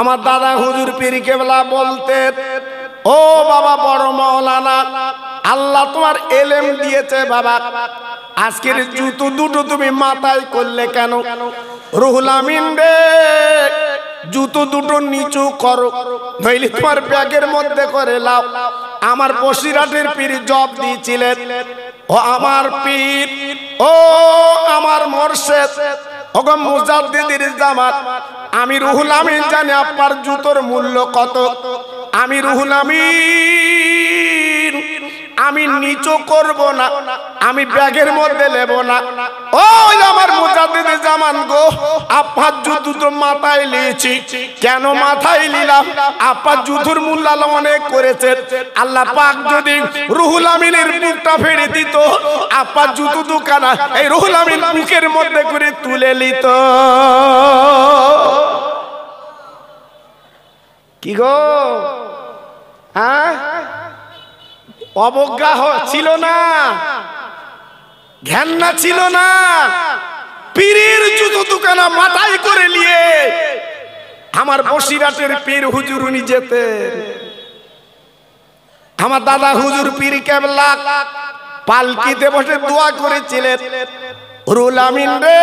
আমার দাদা হুজুর পীর কেবলা বলতেন, ও বাবা বড় মাওলানা, আল্লাহ তোমার এলেম দিয়েছে বাবা, আজকের জুতো দুটো তুমি মাথায় করলে কেন? রুহুল আমিন রে, জুতো দুটো নিচু করো, নইলে তোমার ব্যাগের মধ্যে করে লাও। আমার বসিরহাটের পীর জব দিয়েছিলেন, ও আমার পীর, ও আমার মুর্শিদ, ওগো মুজাদ্দিদের জামাত, আমি রুহুল আমিন জানি আপনার জুতোর মূল্য কত। আমি রুহুল আমিন, আমি নিচু করব না, আমি ব্যাগের মধ্যে নেব না। ও আমার মুজাদ্দিদের জামান গো, আপনার জুতো তো মাথায় নিয়েছি। কেন মাথায় নিলাম? আপনার জুতোর মূল্য অনেক করেছে। আল্লাহ পাক যদি রুহুল আমিনের বুকটা ফেড়ে দিত, আপনার জুতো দুখানা এই রুহুল আমিন বুকের মধ্যে করে তুলে নিত। কি গো, হ্যাঁ? অবজ্ঞা ছিল না, ঘেন্না ছিল না, পীরের জুতো দুখানা মাথায় করে নিয়ে আমার বসিরহাটের পীর হুজুর উনি যেতেন। আমার দাদা হুজুর পীর কেবলা পালকিতে বসে দোয়া করেছিলেন, রুহুল আমিন রে,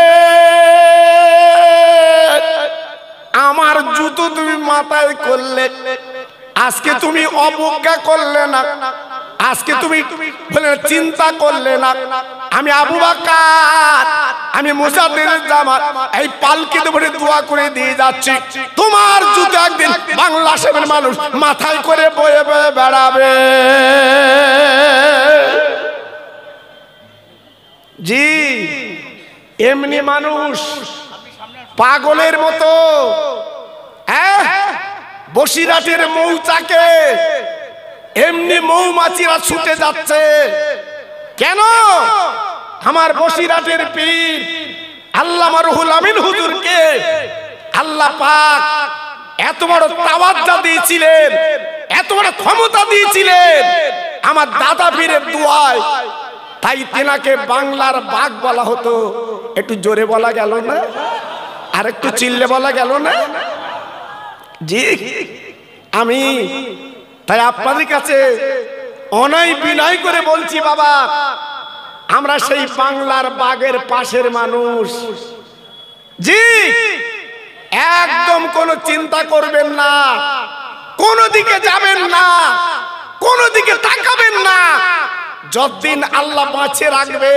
আমার জুতো তুমি মাথায় করলে, আজকে তুমি অবজ্ঞা করলে না, আজকে তুমি চিন্তা করলে না। আমি আবু বকর, আমি মুজাদ্দিদের জামাত, এই পালকিতে বসে দোয়া করে দিয়ে যাচ্ছি, তোমার জুতো একদিন বাংলাদেশের মানুষ মাথায় করে বয়ে বয়ে বেড়াবে। জি, এমনি মানুষ পাগলের মতো বসিরহাটের মৌচাকে এমনি মৌমাছিরা ছুটে যাচ্ছে। কেন? আমার বসিরহাটের পীর আল্লামা রুহুল আমিন হুজুরকে আল্লাহ পাক এত বড় তাওয়াজ্জুহ দিয়েছিলেন, এত বড় ক্ষমতা দিয়েছিলেন আমার দাদা পীরের দোয়ায়, তাই তেনাকে বাংলার বাঘ বলা হতো। একটু জোরে বলা গেল না? আর একটু চিল্লে বলা গেল না? জি, আমি তাই আপনাদের কাছে অনয় বিনয় করে বলছি, বাবা, আমরা সেই বাংলার বাঘের পাশের মানুষ। জি, একদম কোনো চিন্তা করবেন না, কোনো দিকে যাবেন না, কোনো দিকে তাকাবেন না। যতদিন আল্লাহ বাঁচিয়ে রাখবে,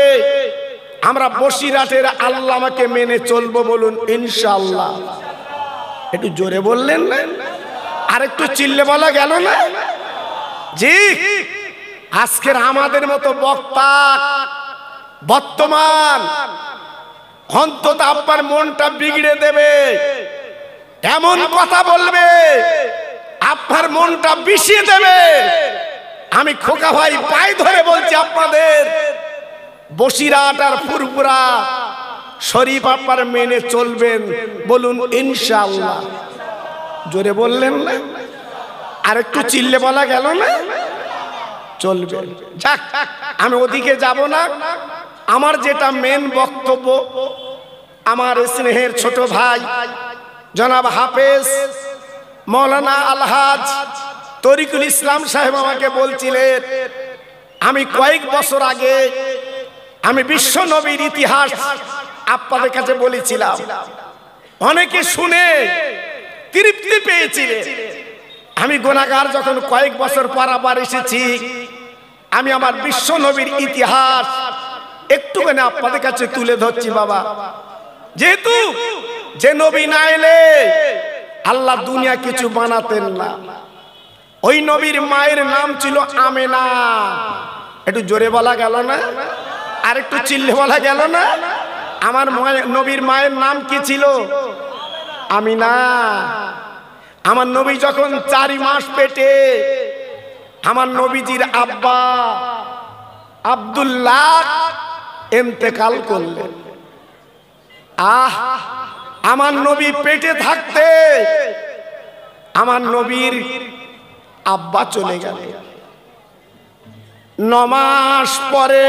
আমরা বসিরহাটের আল্লামাকে মেনে চলবো। বলুন ইনশাআল্লাহ। একটু জোরে বললেন না? আর একটু চিল্লে বলা গেল না? জি, আজকের আমাদের মতো বক্তা বর্তমান অন্তত আপনার মনটা বিগড়ে দেবে, এমন কথা বলবে, আপনার মনটা বিষিয়ে দেবে। আমি খোকা ভাই পায়ে ধরে বলছি, আপনাদের বসিরহাট আর ফুরফুরা শরীফ আপনার মেনে চলবেন। বলুন ইনশাআল্লাহ। জোরে বললেন না? আর একটু চিল্লে বলা গেল না? চলবে। যাক, আমি ওদিকে যাব না। আমার যেটা মেন বক্তব্য, আমার স্নেহের ছোট ভাই জনাব হাফেজ মৌলানা আলহাজ তরিকুল ইসলাম সাহেব আমাকে বলছিলেন, আমি কয়েক বছর আগে আমি বিশ্ব নবীর ইতিহাস আপনাদের কাছে বলেছিলাম, অনেকে শুনে তৃপ্তি পেয়েছিলেন। আমি গুনাহগার, যখন কয়েক বছর পর আবার এসেছি, আমি আমার বিশ্ব নবীর ইতিহাস একটুখানি আপনাদের কাছে তুলে ধরছি। বাবা, যেহেতু যে নবী না এলে আল্লাহ দুনিয়া কিছু বানাতেন না। ওই নবীর মায়ের নাম ছিল আমেনা। একটু জোরে বলা গেল না? আর একটু চিল্লে বলা গেল না? আমার নবীর মায়ের নাম কি ছিল? আমিনা। আমার নবী যখন 4 মাস পেটে, আমার নবীজির আব্বা আব্দুল্লাহ ইন্তেকাল করলেন। আমার নবী পেটে থাকতে আমার নবীর আব্বা চলে গেল। 9 মাস পরে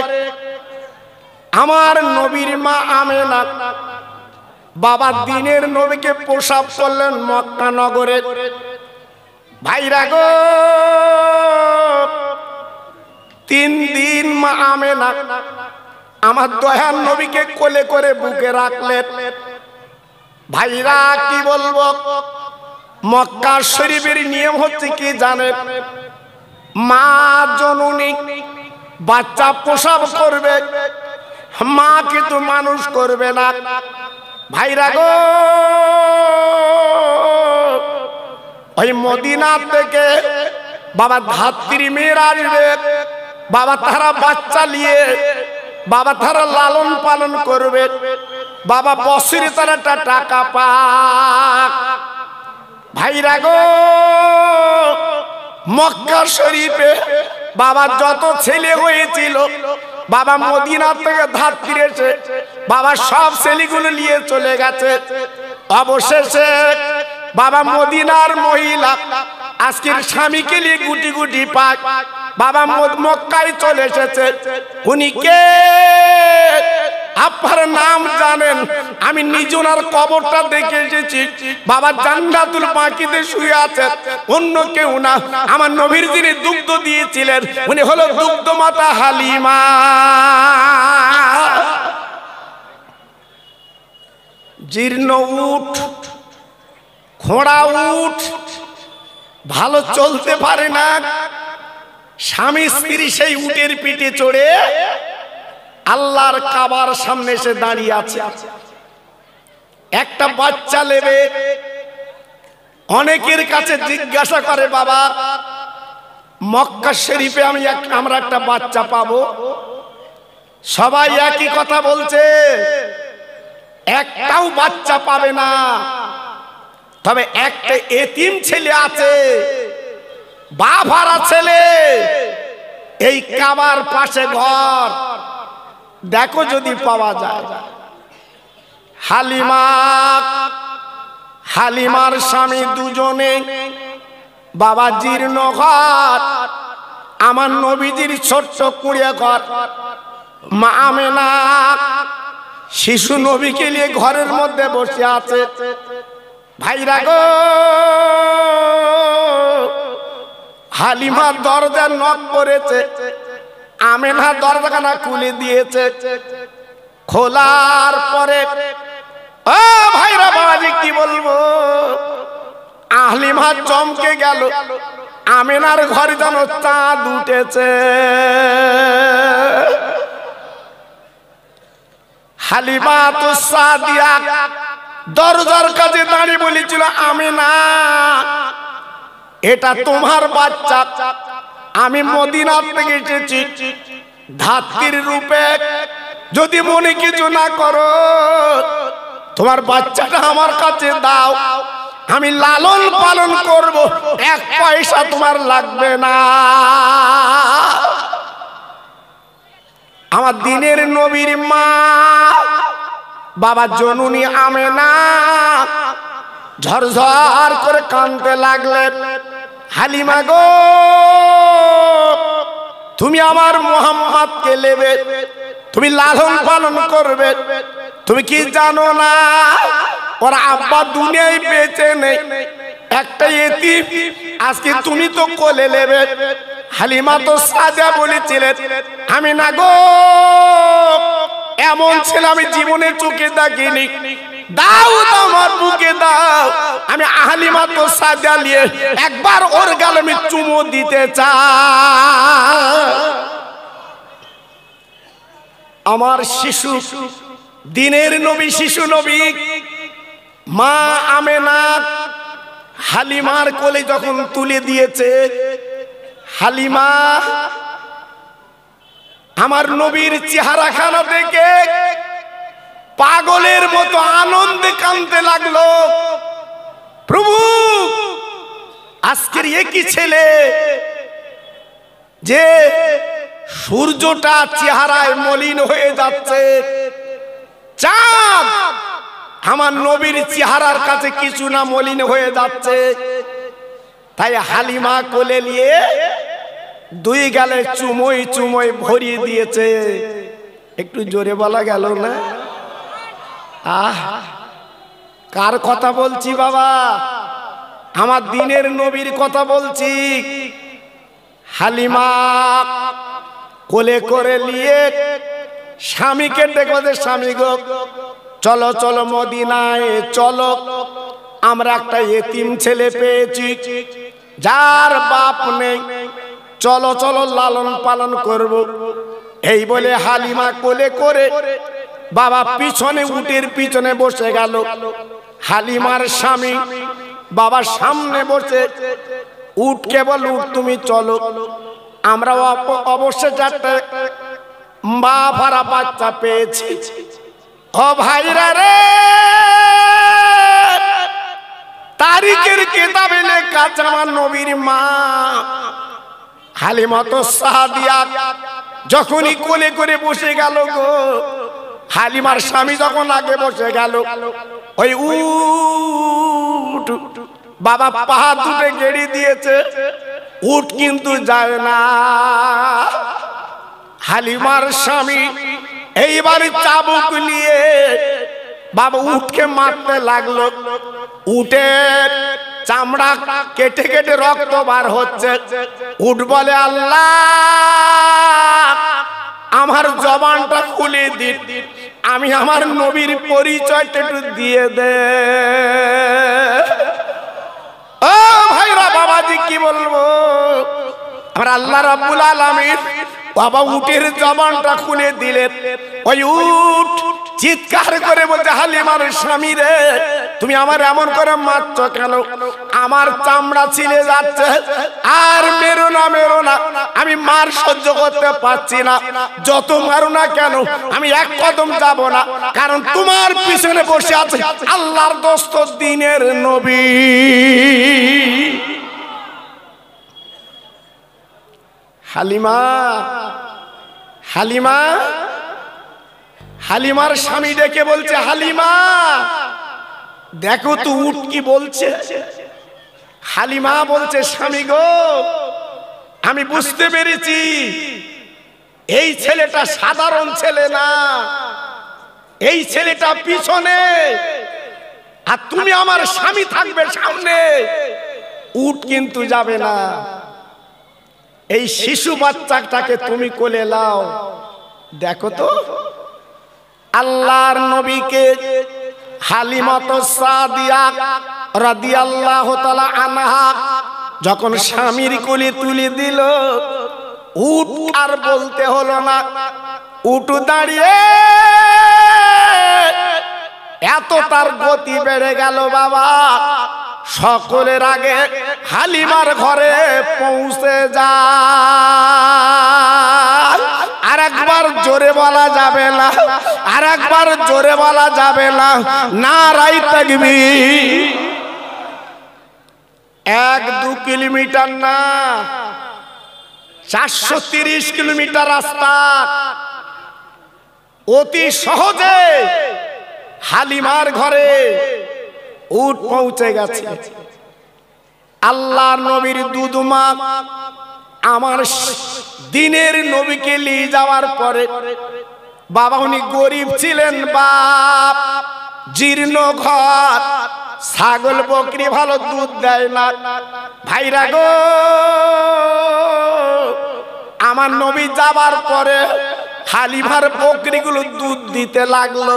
আমার নবীর মা আমেনা বাবা দিনের নবীকে প্রসাব করলেন মক্কা নগরে। ভাইরা গো, 3 দিন মা আমেনা আমার দয়ার নবীকে কোলে করে বুকে রাখলেন। ভাইরা কি বলবো, মক্কা শরীফের নিয়ম হচ্ছে কি জানেন, মা জননী বাচ্চা প্রসব করবে, মা কিন্তু মানুষ করবে না। ভাইরা গো, ওই মদিনা থেকে বাবা ধাত্রী মেয়েরা আসবে, বাবা তারা বাচ্চা নিয়ে বাবা তারা লালন পালন করবে, বাবা বছরে তারা টাকা পাক। ভাইরা গো, মক্কা শরীফে বাবা যত ছেলে হয়েছিল, বাবা মদিনা থেকে ধাত্রী এসে বাবা সব ছেলেগুলো নিয়ে চলে গেছে। অবশেষে বাবা মদিনার মহিলা আজকের স্বামীকে নিয়ে গুটি গুটি পাক বাবা মক্কায় চলে এসেছে। উনি কে? আপনার নাম জানেন? আমি নিজে ওনার কবরটা দেখে এসেছি। বাবা জান্নাতুল বাকিতে শুয়ে আছে, অন্য কেউ না, আমার নবীর যিনি দুগ্ধ দিয়েছিলেন উনি হলো দুগ্ধ মাতা হালিমা। জীর্ণ উট, ঘোড়া উট ভালো চলতে পারে না, স্বামী স্ত্রী সেই উটের পিঠে চড়ে আল্লাহর কাবার সামনে এসে দাঁড়িয়ে আছে। একটা বাচ্চা নেবে, অনেকের কাছে জিজ্ঞাসা করে বাবা মক্কা শরীফে আমরা একটা বাচ্চা পাবো? সবাই একই কথা বলছে, একটাও বাচ্চা পাবে না। তবে একটা এতিম ছেলে আছে, বাপ হারা ছেলে, এই কাবার পাশে ঘর, দেখো যদি পাওয়া যায়। হালিমার স্বামী দুজনে বাবা জীর্ণ ঘর, আমার নবীজির ছোট্ট কুড়িয়ে ঘর, মা আমেনা শিশু নবীকে নিয়ে ঘরের মধ্যে বসে আছে। ভাইরা গো, হালিমা দরজা নক করেছে, আমেনা দরজাখানা খুলে দিয়েছে। খোলার পরে ও ভাইরা বাবাজি কি বলবো, হালিমা চমকে গেল, আমেনার ঘরে যেন চাঁদ উঠেছে। হালিমা তো সাদিয়া দরজার কাছে দাঁড়িয়ে বলেছিল, আমেনা এটা তোমার বাচ্চা, আমি মদিনা থেকে এসেছি ধাত্রীর রূপে, যদি মনে কিছু না করো তোমার বাচ্চাটা আমার কাছে দাও, আমি লালন পালন করব, 1 পয়সা তোমার লাগবে না। আমার দিনের নবীর মা বাবা জননী আমেনা ঝরঝর করে কাঁদতে লাগলেন। হালিমা গো, তুমি আমার মোহাম্মদকে নেবে, তুমি লালন পালন করবে, তুমি কি জানো না ওর আব্বা দুনিয়ায় বেঁচে নেই, একটা এতিম, আজকে তুমি তো কোলে নেবে। হালিমা তো সাজা বলেছিলেন, আমি না গো এমন ছেলে আমি জীবনে চোখে দেখিনি, দাও আমার বুকে দাও, আমি হালিমা তো সাজা নিয়ে একবার ওর গালে আমি চুমো দিতে চাই। আমার শিশু দিনের নবী, শিশু নবী মা আমেনা হালিমার কোলে যখন তুলে দিয়েছে, হালিমা আমার নবীর চেহারাখানা দেখে পাগলের মতো আনন্দে কাঁদতে লাগলো। প্রভু, আজকের একই ছেলে যে সূর্যটা চেহারায় মলিন হয়ে যাচ্ছে, চাঁদ আমার নবীর চেহারার কাছে কিছু না মলিন হয়ে যাচ্ছে। তাই হালিমা কোলে নিয়ে 2 গালে চুমোই চুমোই ভরিয়ে দিয়েছে। একটু জোরে বলা গেল না? কার কথা বলছি বাবা? আমার দিনের নবীর কথা বলছি। হালিমা কোলে করে নিয়ে স্বামীকে ডেকে, স্বামী গো চলো চলো মদিনায় চলো, আমরা একটা এতিম ছেলে পেয়েছি যার বাপ নেই, চলো চলো লালন পালন করব। এই বলে হালিমা কোলে করে বাবা পিছনে উটের পিছনে বসে গেল। হালিমার স্বামী বাবার সামনে বসে উটকে বল, উট তুমি চলো, আমরা অবশ্যই চারটে মা ভরা বাচ্চা পেয়েছি। ও ভাইরা রে, তারিখের কিতাবে লেখা আছে আমার নবীর মা হালিমা তো সাদিয়া যখনই কোলে করে বসে গেল গো, হালিমার স্বামী যখন আগে বসে গেল, ওই উট বাবা পাহাড় দুটে গেড়ি দিয়েছে, উট কিন্তু যায় না। হালিমার স্বামী এইবার চাবুক নিয়ে বাবা উটকে মারতে লাগলো। উটের চামড়া কেটে কেটে রক্ত বার হচ্ছে। উট বলে, আল্লাহ আমার জবানটা খুলে দিন, আমি আমার নবীর পরিচয়টা একটু দিয়ে দে। ও ভাইরা বাবাজি কি বলবো, আমার আল্লাহ রাব্বুল আলামিন বাবা উটের জবানটা খুলে দিলেন। ওই উট চিৎকার করে বলতে, হালিমার স্বামী রে, তুমি আমার এমন করে মারছ কেন? আমার চামড়া ছিঁড়ে যাচ্ছে, আর মেরো না মেরো না, আমি মার সহ্য করতে পারছি না, যত মারো না কেন আমি এক কদম যাব না, কারণ তোমার পিছনে বসে আছে আল্লাহর দোস্ত দিনের নবী। হালিমা হালিমা হালিমার স্বামী ডেকে বলছে, হালিমা দেখো তো উট কি বলছে। হালিমা বলছে, স্বামী গো আমি বুঝতে পেরেছি এই ছেলেটা সাধারণ ছেলে না, এই ছেলেটা পিছনে, আর তুমি আমার স্বামী থাকবে সামনে, উট কিন্তু যাবে না। এই শিশু বাচ্চাটাকে তুমি কোলে লাও। দেখো তো আল্লাহর নবীকে হালিমা তো সাদিয়া রাদিয়াল্লাহু তাআলা আনহা যখন স্বামীর কোলে তুলে দিল, উট আর বলতে হলো না, উট দাঁড়িয়ে এত তার গতি বেড়ে গেল বাবা, সকলের আগে হালিমার ঘরে পৌঁছে যায়। আর একবার জোরে বলা যাবে না, আর একবার জোরে বলা যাবে না, নারায়ে তাকবীর। 1-2 কিলোমিটার না, 430 কিলোমিটার রাস্তা অতি সহজে হালিমার ঘরে উট পৌঁছে গেছে। আল্লাহর নবীর দুধ মা আমার দিনের নবীকে নিয়ে যাওয়ার পরে, বাবা উনি গরিব ছিলেন, বাপ জীর্ণ ঘর, ছাগল বকরি ভালো দুধ দেয় না। ভাইরা গো, আমার নবী যাবার পরে হালিমার বকরিগুলো দুধ দিতে লাগলো,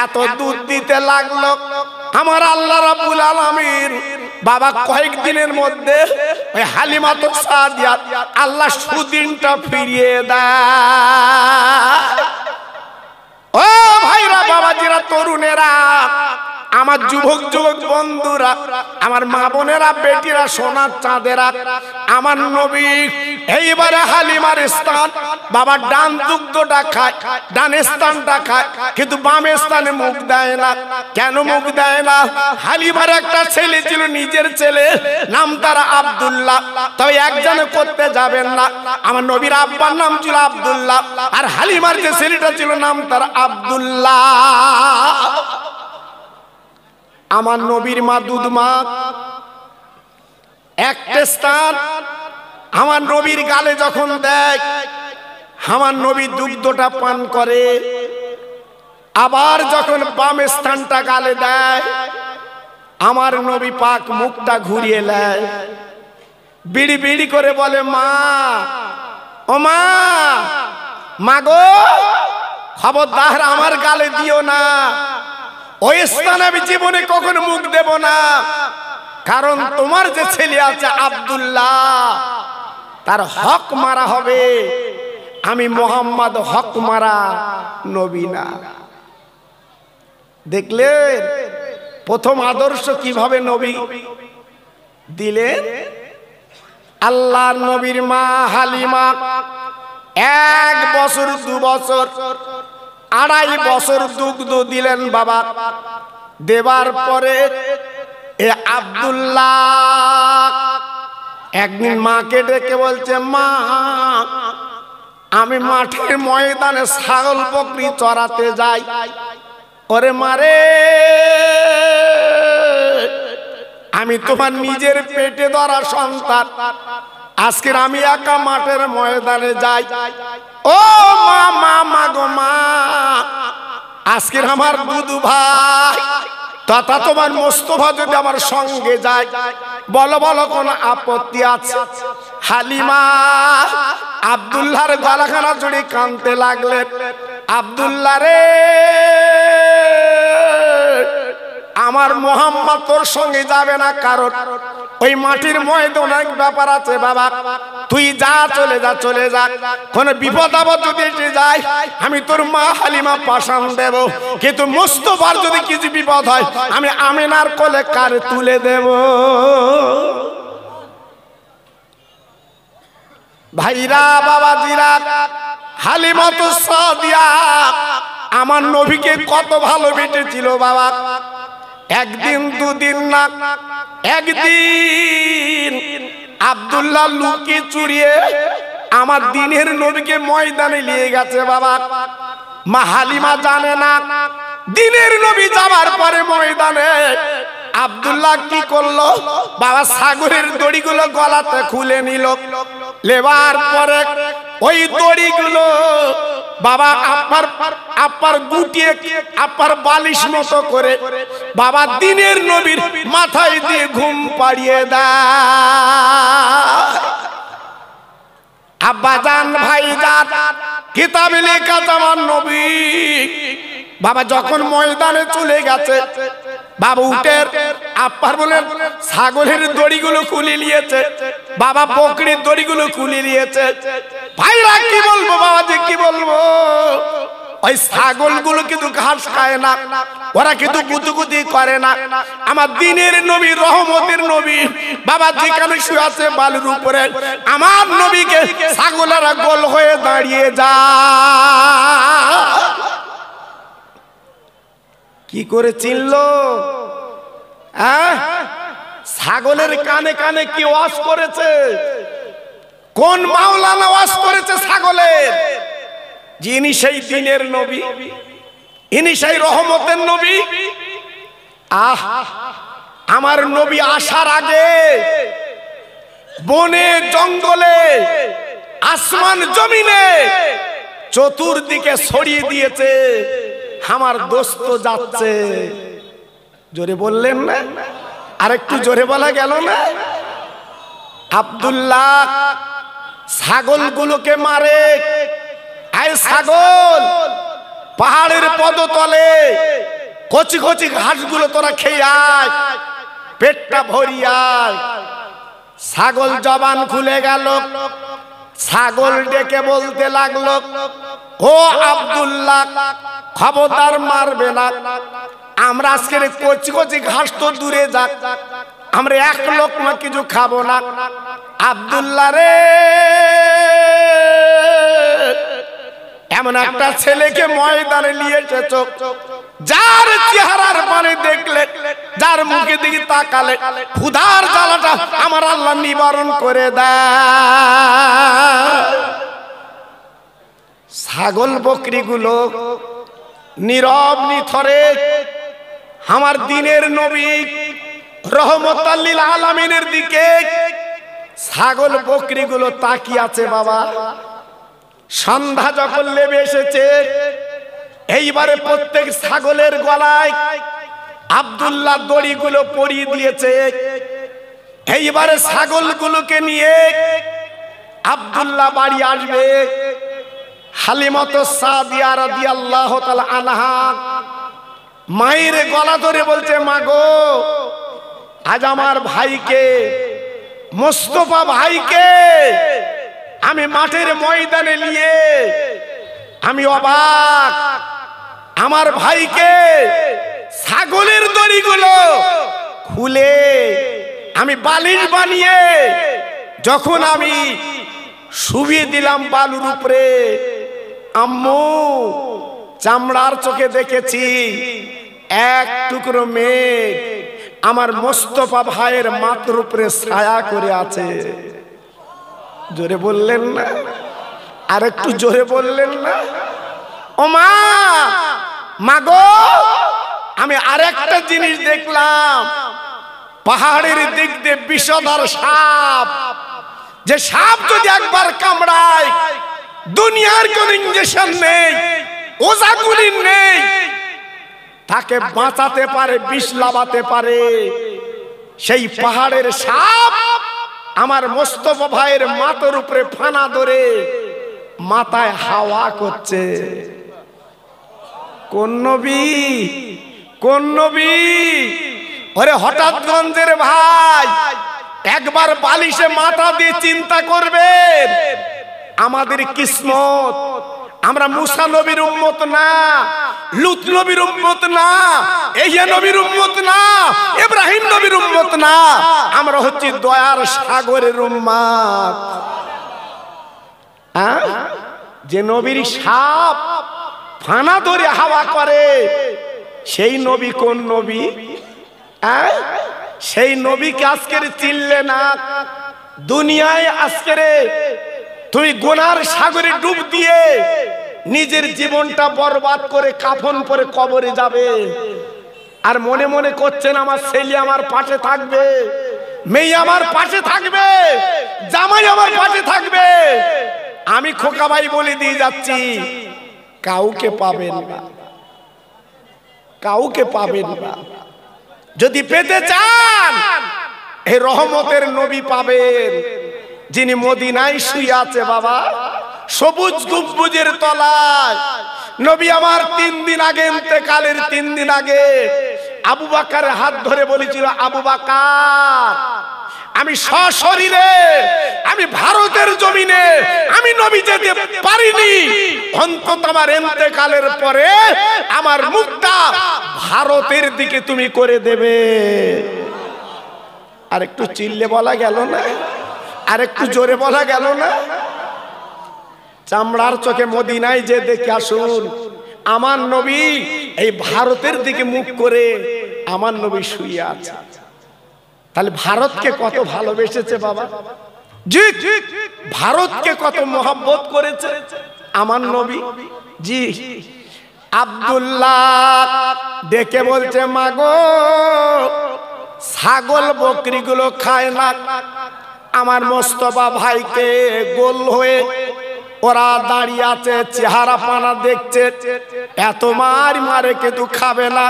এত দুধ দিতে লাগলো, আমার আল্লাহ রাব্বুল আলামিন বাবা কয়েকদিনের মধ্যে ওই হালিমা তো সাদিয়া আল্লাহ সুদিনটা ফিরিয়ে দেয়। ও ভাইরা বাবাজিরা, তরুণেরা, আমার যুবক যুবক বন্ধুরা, আমার মা বোনেরা, বেটিরা, সোনার চাঁদেরা, আমার নবী এইবারে হালিমার স্থান বাবা ডান দুগ্ধটা খায়, ডান স্থানটা খায়, কিন্তু বাম স্থানে মুখ দেয় না। কেন মুখ দেয় না? হালিমার একটা ছেলে ছিল, নিজের ছেলে, নাম তার আব্দুল্লাহ, তবে একজনে করতে যাবেন না। আমার নবীর আব্বার নাম ছিল আব্দুল্লাহ, আর হালিমার যে ছেলেটা ছিল নাম তার আব্দুল্লাহ। আমার নবীর মা দুধ মা একটা স্থান আমার নবীর গালে যখন দেয়, আমার নবী দুগ্ধটা পান করে, আবার যখন বাম স্থানটা গালে দেয়, আমার নবী পাক মুখটা ঘুরিয়ে নেয়, বিড়ি বিড়ি করে বলে, মা, ও মা, মাগো, খবরদার আমার গালে দিও না, ওই স্থানে আমি জীবনে কখনো মুখ দেব না, কারণ তোমার যে ছেলে আছে আব্দুল্লাহ, তার হক মারা হবে, আমি মোহাম্মদ হক মারা নবী না। দেখলেন প্রথম আদর্শ কিভাবে নবী দিলেন। আল্লাহর নবীর মা হালিমা 1 বছর 2 বছর 2.5 বছর দুগ্ধ দিলেন বাবা। দেবার পরে এ আব্দুল্লাহ একদিন মাকে ডেকে বলছে, মা, আমি মাঠের ময়দানে ছাগল বকরি চড়াতে যাই। ওরে মারে, আমি তোমার নিজের পেটে ধরা সন্তান, আজকের আমি একা মাঠের ময়দানে যাই। ও মা, মা, মা গো মা, আজকের আমার দুদু ভাই তথা তোমার মোস্তফা যদি আমার সঙ্গে যায়, বলো বলো কোন আপত্তি আছে? হালিমা আব্দুল্লাহর গলাখানা জুড়ে কাঁদতে লাগলেন, আব্দুল্লাহ রে, আমার মোহাম্মদ তোর সঙ্গে যাবে না, কারণ ওই মাটির ময়দানে অনেক ব্যাপার আছে বাবা, তুই যা, চলে যা, চলে যা, কোন বিপদ আপদ যদি এসে যায় আমি তোর মা হালিমা পাশান দেব, কিন্তু মুস্তফার যদি কিছু বিপদ হয় আমি আমিনার কোলে কার তুলে দেব। ভাইরা, বাবাজিরা, হালিমাতু সাদিয়া আমার নবীকে কত ভালোবেসেছিল বাবা। একদিন দুদিন না, একদিন আব্দুল্লাহ লুকিয়ে চুরিয়ে আমার দিনের নবীকে ময়দানে নিয়ে গেছে বাবা। মা হালিমা জানে না। দিনের নবী যাবার পরে ময়দানে আব্দুল্লাহ কি করলো বাবা, ছাগলের দড়িগুলো গলাতে খুলে নিল, লেবার পরে ওই দড়িগুলো বাবা আপনার গুটিয়ে আপনার বালিশ মতো করে বাবা দিনের নবীর মাথায় দিয়ে ঘুম পাড়িয়ে দেয়। আব্বাজান, ভাইজান, কিতাবে লেখা আমার নবী বাবা যখন ময়দানে চলে গেছে, বাবা উটের আপার বলেন ছাগলের দড়িগুলো খুলে নিয়েছে, বাবা বকরির দড়িগুলো খুলে নিয়েছে। ভাইরা কি বলবো বাবা, যে কি বলবো, ওই ছাগলগুলো কিন্তু ঘাস খায় না, ওরা কিন্তু গুতুগুতি করে না। আমার দিনের নবী, রহমতের নবী বাবা যেখানে শুয়ে আছে বালুর উপরে, আমার নবীকে ছাগলেরা গোল হয়ে দাঁড়িয়ে যায়। কি করে চিনলো? ছাগলের কানে কানে কি ওয়াজ করেছে? কোন মাওলানা ওয়াজ করেছে ছাগলের? যিনি সেই দিনের নবী, ইনি সেই রহমতের নবী। আমার নবী আসার আগে বনে জঙ্গলে আসমান জমিনে চতুর্দিকে ছড়িয়ে দিয়েছে, আমার দোস্ত যাচ্ছে। জোরে বললেন না? আরেকটু জোরে বলা গেল না? আব্দুল্লাহ ছাগলগুলোকে মারে। আয় ছাগল, পাহাড়ের পদতলে কচি কচি ঘাসগুলো তোরা খেয়ে আয়, পেটটা ভরিয়ায়। ছাগল জবান খুলে গেল, ছাগল ডেকে বলতে লাগলো, ও আব্দুল্লাহ, খবরদার মারবে না, আমরা আজকের কচি কচি ঘাস তো দূরে যাক, আমরা এক লোকমা কিছু খাবো না। আব্দুল্লাহ রে, এমন একটা ছেলেকে ময়দানে নিয়ে এসেছ, যার চেহারার পানে দেখলে, যার মুখে দিকে তাকালে ক্ষুধার জ্বালাটা আমার আল্লাহ নিবারণ করে দেয়। ছাগল বকরিগুলো নীরব নিথরে আমার দিনের নবী রহমতুল লিল আলামিনের দিকে ছাগল বকরিগুলো তাকিয়ে আছে বাবা। সন্ধ্যা যখন নেমে এসেছে, এইবারে প্রত্যেক ছাগলের গলায় আব্দুল্লাহ দড়িগুলো পরিয়ে দিয়েছে। এইবারে ছাগলগুলোকে নিয়ে আব্দুল্লাহ বাড়ি আসবে। হালিমাতুস সাদিয়া রাদিয়াল্লাহু তাআলা আনহা মায়ের গলা ধরে বলছে, মা গো, আজ আমার ভাইকে, মোস্তফা ভাইকে আমি মাঠের ময়দানে নিয়ে আমি অবাক। আমার ভাইকে ছাগলের দড়িগুলো খুলে আমি বালিশ বানিয়ে যখন আমি শুবিয়ে দিলাম বালুর উপরে, আম্মু চামড়ার চোখে দেখেছি এক টুকরো মেঘ আমার মোস্তফা ভাইয়ের মাথার উপরে ছায়া করে আছে। জোরে বললেন না? আর একটু জোরে বললেন না? ও মা, মাগো, আমি আরেকটা জিনিস দেখলাম। পাহাড়ের দিক দিয়ে বিষধর সাপ, যে সাপ যদি একবার কামড়ায় দুনিয়ার কোন ইনজেকশন নেই, ওষুধ নেই, তাকে বাঁচাতে পারে, বিষ লাগাতে পারে। সেই পাহাড়ের সাপ আমার মোস্তফা ভাইয়ের মাথার উপরে ফানা ধরে মাথায় হাওয়া করছে। কোন নবী? কোন নবী? ওরে হঠাৎগঞ্জের ভাই, একবার বালিশে মাথা দিয়ে চিন্তা করবেন আমাদের কিসমত। আমরা মুসা নবীর উম্মত না, লুত নবীর উম্মত না, ইহ্যা নবীর উম্মত না, ইব্রাহিম নবীর উম্মত না, আমরা হচ্ছি দয়ার সাগরের উম্মত। যে নবীর সাপ ফানা ধরে হাওয়া করে, সেই নবী কোন নবী? সেই নবীকে আজকের চিনলে না, দুনিয়ায় আজকের তুমি গুনার সাগরে ডুব দিয়ে নিজের জীবনটা বরবাদ করে কাফন পরে কবরে যাবে। আর মনে মনে করছেন আমার ছেলে আমার পাশে থাকবে, মেয়ে আমার পাশে থাকবে, জামাই আমার পাশে থাকবে। আমি খোকা ভাই বলে দিয়ে যাচ্ছি, কাউকে পাবেন না, কাউকে পাবেন না। যদি পেতে চান এই রহমতের নবী পাবেন, যিনি মদিনায় শুয়ে আছে বাবা, সবুজ গম্বুজের তলায়। নবী আমার 3 দিন আগে ইন্তেকালের 3 দিন আগে আবু বকরের হাত ধরে বলেছিল, আবু বকর, আমি সশরীরে আমি ভারতের জমিনে আমি নবী যেতে পারিনি, অন্তত আমার ইন্তেকালের পরে আমার মুখটা ভারতের দিকে তুমি করে দেবে। আর একটু চিল্লে বলা গেল না? আর একটু জোরে বলা গেল না? চামড়ার চোখে মদিনায় যে দেখে আসুন, আমার নবী এই ভারতের দিকে মুখ করে আমার নবী শুয়ে আছে। তাহলে ভারতকে কত ভালোবেসেছে বাবা, জি ভারতকে কত মহব্বত করেছে আমার নবী। জি আব্দুল্লাহ ডেকে বলছে, মাগো, ছাগল বকরিগুলো খায় না, আমার মোস্তফা ভাইকে গোল হয়ে ওরা দাঁড়িয়ে আছে, চেহারা পানা দেখছে, এত মার মারে কিন্তু খাবে না,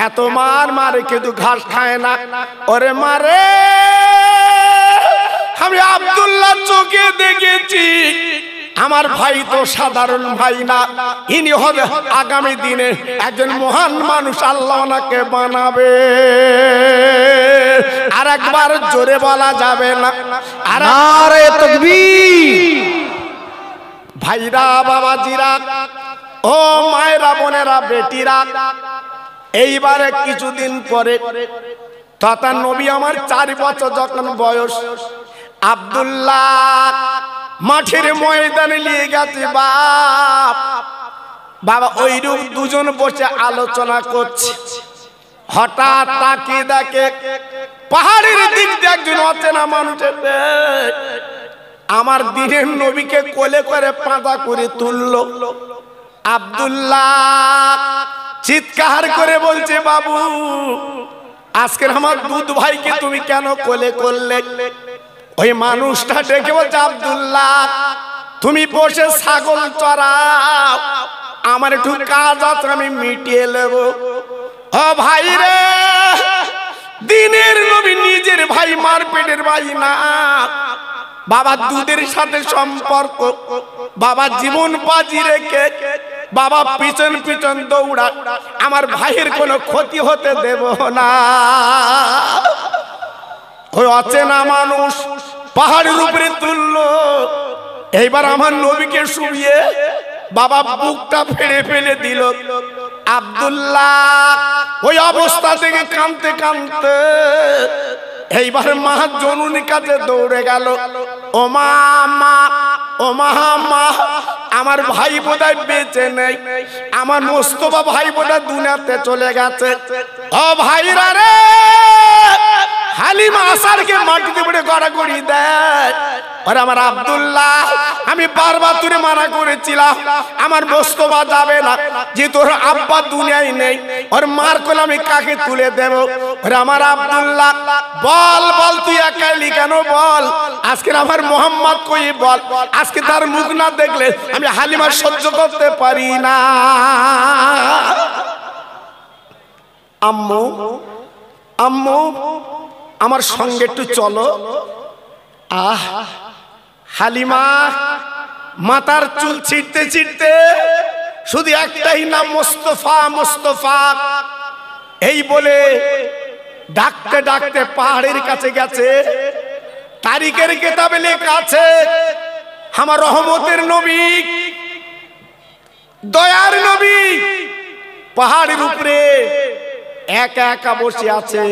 এত মার মারে কিন্তু ঘাস খায় না। ওরে মারে, আমি আব্দুল্লাহ চোখে দেখেছি আমার ভাই তো সাধারণ ভাই না, ইনি হবে আগামী দিনে একজন মহান মানুষ, আল্লাহ ওনাকে বানাবে। আর একবার জোরে বলা যাবে না? নারে তাকবীর। ভাইরা, বাবাজিরা, ও মায়েরা, বোনেরা, বেটিরা, এইবারে কিছুদিন পরে তথা নবী আমার 4 বছর যখন বয়স, আব্দুল্লাহ মাঠের ময়দানে নিয়ে গেছে বাবা। ওইরূপ দুজন বসে আলোচনা করছে। হঠাৎ তাকিয়ে দেখে পাহাড়ের দিক দিয়ে একজন অচেনা মানুষের আমার দিনের নবীকে কোলে করে পাঁদা করে তুললো। আব্দুল্লাহ চিৎকার করে বলছে, বাবু, আজকের আমার দুধ ভাইকে তুমি কেন কোলে করলে? ওই মানুষটা ডেকে বলছে, আব্দুল্লাহ, তুমি বসে ছাগল চড়াও, আমার একটু কাজ আছে, আমি মিটিয়ে নেব। ও ভাই রে, দিনের নবী নিজের ভাই, মার পেটের ভাই না। বাবা দুধের সাথে সম্পর্ক, বাবা জীবন বাজি রেখে বাবা পিছন পিছন দৌড়া, আমার ভাইয়ের কোনো ক্ষতি হতে দেব না। ওই অচেনা মানুষ পাহাড়ের উপরে তুললো, এইবার আমার নবীকে শুইয়ে বাবা বুকটা ফেড়ে ফেলে দিল। আব্দুল্লাহ ওই অবস্থা থেকে কাঁদতে কাঁদতে এইবার মা জননীর কাছে দৌড়ে গেল। ও মা, মা, ও মা, মা, আমার ভাই বোধহয় বেঁচে নেই, আমার মোস্তফা ভাই বোধহয় দুনিয়াতে চলে গেছে। ও ভাইরা রে, হালিমা আসারকে মাটিতে পড়ে গড়াগড়ি দেয়। আর আমার আব্দুল্লাহ, আমি বারবার তোরে মানা করেছিলাম আমার মোস্তফা যাবে না, যে তোর আব্বা দুনিয়ায় নেই, ওর মার কোলে আমি কাকে তুলে দেব? ওরে আমার আব্দুল্লাহ, বল বল, তুই একাইলি কেন বল? আজকে আমার মোহাম্মদ কই বল, আজকে তার মুখ না দেখলে আমি হালিমা সহ্য করতে পারি না। আম্মু, আম্মু, আমার সঙ্গে একটু চলো। আহ, হালিমা মাথার চুল ছিঁড়তে ছিঁড়তে শুধু একটাই নাম, মোস্তফা, মোস্তফা এই বলে ডাকতে ডাকতে পাহাড়ের কাছে গেছে। তারিখের কিতাবে লেখা আছে, আমার রহমতের নবী, দয়ার নবী পাহাড়ের উপরে একা একা বসে আছে।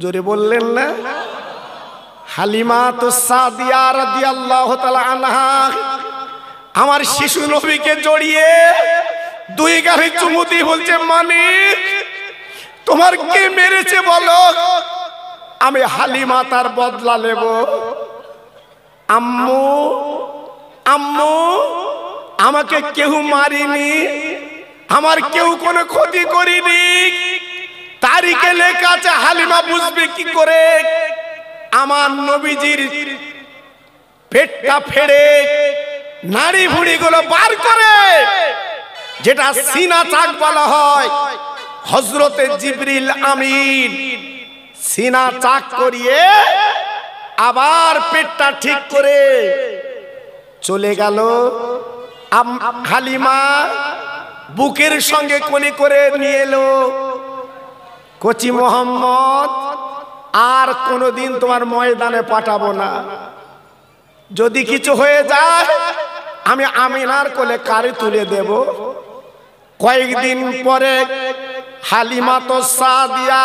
জোরে বললেন না? হালিমা তো সাদিয়া রাদিয়াল্লাহু তাআলা আনহা আমার শিশু নবীকে জড়িয়ে দুই গালে চুমু দিয়ে বলছে, মানিক তোমার কে মেরেছে বলো, আমি হালিমা তার বদলা নেব। আম্মু, আম্মু, আমাকে কেউ মারিনি, আমার কেউ কোনো ক্ষতি করিনি। তারিখে লেখা আছে, হালিমা বুঝবে কি করে? আমার নবীজির পেটটা ফেড়ে নাড়ি ভুড়ি গুলো বার করে, যেটা সিনা চাক বলা হয়, হযরতে জিবরিল আমিন সিনা চাক করিয়ে আবার পেটটা ঠিক করে চলে গেল। হালিমা বুকের সঙ্গে কোলে করে নিয়ে এলো। কচি মোহাম্মদ, আর কোনদিন তোমার ময়দানে পাঠাবো না, যদি কিছু হয়ে যায় আমি আমিনার কোলে কারে তুলে দেব। কয়েকদিন পরে হালিমা তো সাদিয়া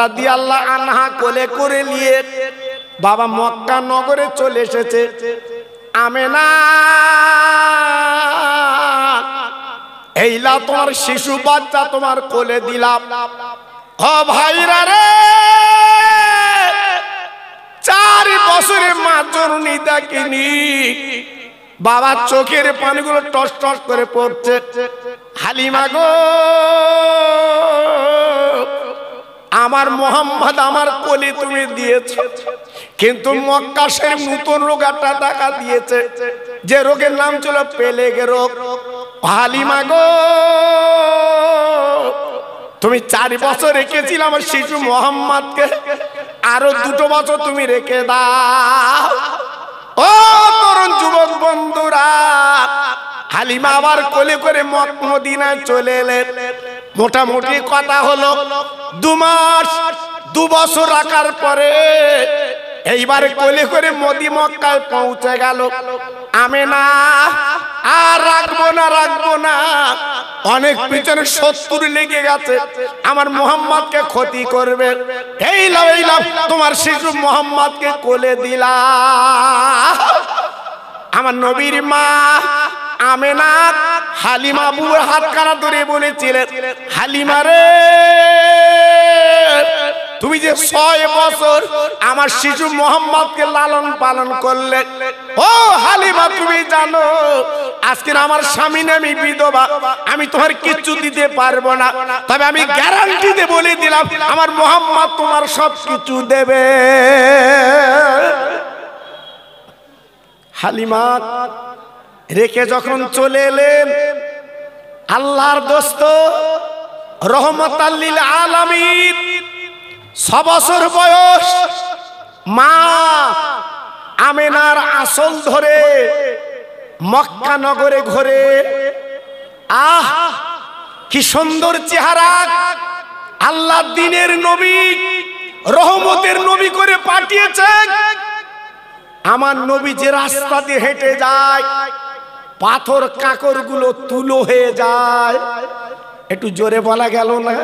রাদিয়াল্লাহু আনহা কোলে করে নিয়ে বাবা মক্কা নগরে চলে এসেছে। আমেনা, এইলা তোমার শিশু বাচ্চা তোমার কোলে দিলাম। ও ভাইরা রে, 4 বছরে মা জননী দেখেনি, বাবা চোখের পানিগুলো টস টস করে পড়ছে। হালিমা গো, আমার মোহাম্মদ আমার কোলে তুমি দিয়েছো, কিন্তু মক্কা শরীফ নতুন রোগ একটা দেখা দিয়েছে, যে রোগের নাম ছিল পেলেগ রোগ। হালিমা গো, তুমি 4 বছর রেখেছিলে আমার শিশু মোহাম্মদকে, আরো 2 বছর তুমি রেখে দাও। ও তরুণ যুবক বন্ধুরা, হালিমা আবার কোলে করে মদিনায় চলে এলেন। মোটামুটি কথা হলো 2 মাস 2 বছর রাখার পরে এইবার কোলে করে মক্কায় পৌঁছে গেল। আমেনা, আর রাখবো না, রাখবো না, অনেক পিছনে শত্রু লেগে গেছে, আমার মোহাম্মদকে ক্ষতি করবে। এই লাও, এই লাও, তোমার শিশু মোহাম্মদকে কোলে দিলা। আমার নবীর মা আমেনা হালিমা বুর হাত কানা ধরে বলেছিলেন, হালিমা রে, তুমি যে 6 বছর আমার শিশু মোহাম্মদকে লালন পালন করলে, ও হালিমা তুমি জানো আজকে আমার স্বামী নামি বিধবা, আমি তোমার কিচ্ছু দিতে পারবো না, তবে আমি গ্যারান্টি দিয়ে বলে দিলাম আমার মোহাম্মদ তোমার সব কিছু দেবে। হালিমা রেখে যখন চলে এলেন, আল্লাহর দোস্ত রহমাতাল লিল আলামিন 6 বছর বয়স মা আমেনার আঁচল ধরে মক্কা নগরে ঘোরে। আহ কি সুন্দর চেহারা! আল্লাহ দ্বীনের নবী রহমতের নবী করে পাঠিয়েছেন। আমার নবী যে রাস্তা দিয়ে হেঁটে যায় পাথর কাকর গুলো তুলো হয়ে যায়। একটু জোরে বলা গেল না?